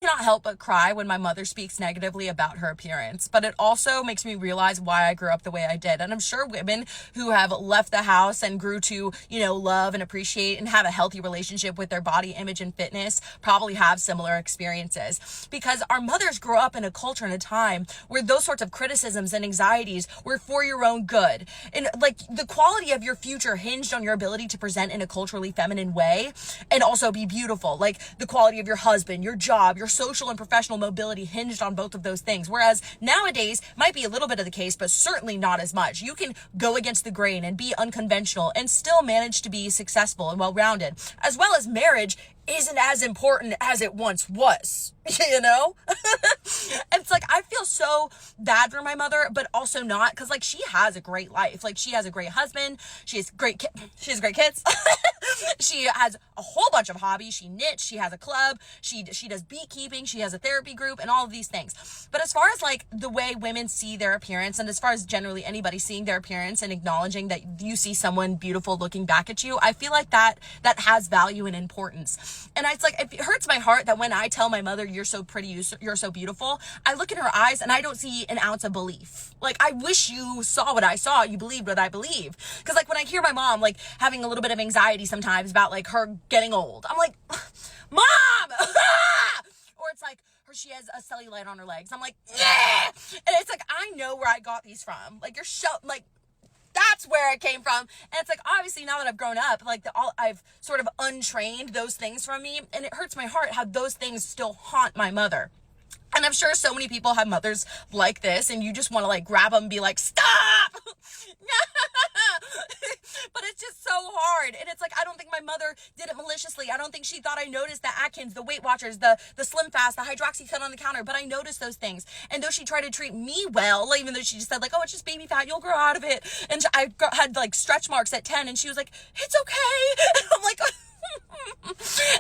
cannot help but cry when my mother speaks negatively about her appearance, but it also makes me realize why I grew up the way I did. And I'm sure women who have left the house and grew to, love and appreciate and have a healthy relationship with their body image and fitness probably have similar experiences, because our mothers grew up in a culture and a time where those sorts of criticisms and anxieties were for your own good. And like the quality of your future hinged on your ability to present in a culturally feminine way and also be beautiful. Like the quality of your husband, your job, your social and professional mobility hinged on both of those things. Whereas nowadays might be a little bit of the case, but certainly not as much. You can go against the grain and be unconventional and still manage to be successful and well-rounded, as well as marriage isn't as important as it once was, It's like, I feel so bad for my mother, but also not, because like she has a great life. Like she has a great husband. She has great kids. She has a whole bunch of hobbies. She knits. She has a club. She does beekeeping. She has a therapy group and all of these things. But as far as like the way women see their appearance, and as far as generally anybody seeing their appearance and acknowledging that you see someone beautiful looking back at you, I feel like that has value and importance. And it's like, it hurts my heart that when I tell my mother, you're so pretty, you're so beautiful, I look in her eyes and I don't see an ounce of belief. Like, I wish you saw what I saw, you believed what I believe. Because like when I hear my mom like having a little bit of anxiety sometimes about like her getting old, I'm like, Mom! Or it's like she has a cellulite on her legs. I'm like, yeah! And it's like, I know where I got these from. Like, that's where it came from. And it's like, obviously now that I've grown up, like I've sort of untrained those things from me, and it hurts my heart how those things still haunt my mother. And I'm sure so many people have mothers like this, and you just want to like grab them and be like, stop! But it's just so hard. And it's like, I don't think my mother did it maliciously. I don't think she thought I noticed the Atkins, the Weight Watchers, the Slim Fast, the Hydroxycut on the counter, but I noticed those things. And though she tried to treat me well, even though she just said like, oh, it's just baby fat, you'll grow out of it. And I had like stretch marks at 10, and she was like, it's okay. And I'm like,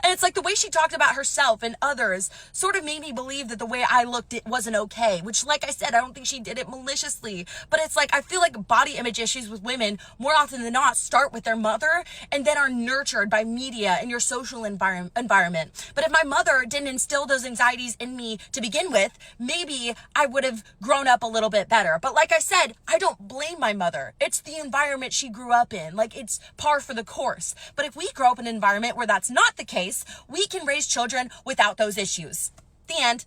and it's like the way she talked about herself and others sort of made me believe that the way I looked, it wasn't okay, which, like I said, I don't think she did it maliciously. But it's like, I feel like body image issues with women more often than not start with their mother and then are nurtured by media and your social environment. But if my mother didn't instill those anxieties in me to begin with, maybe I would have grown up a little bit better. But like I said, I don't blame my mother. It's the environment she grew up in. Like, it's par for the course. But if we grow up in an environment where that's not the case, we can raise children without those issues. The end.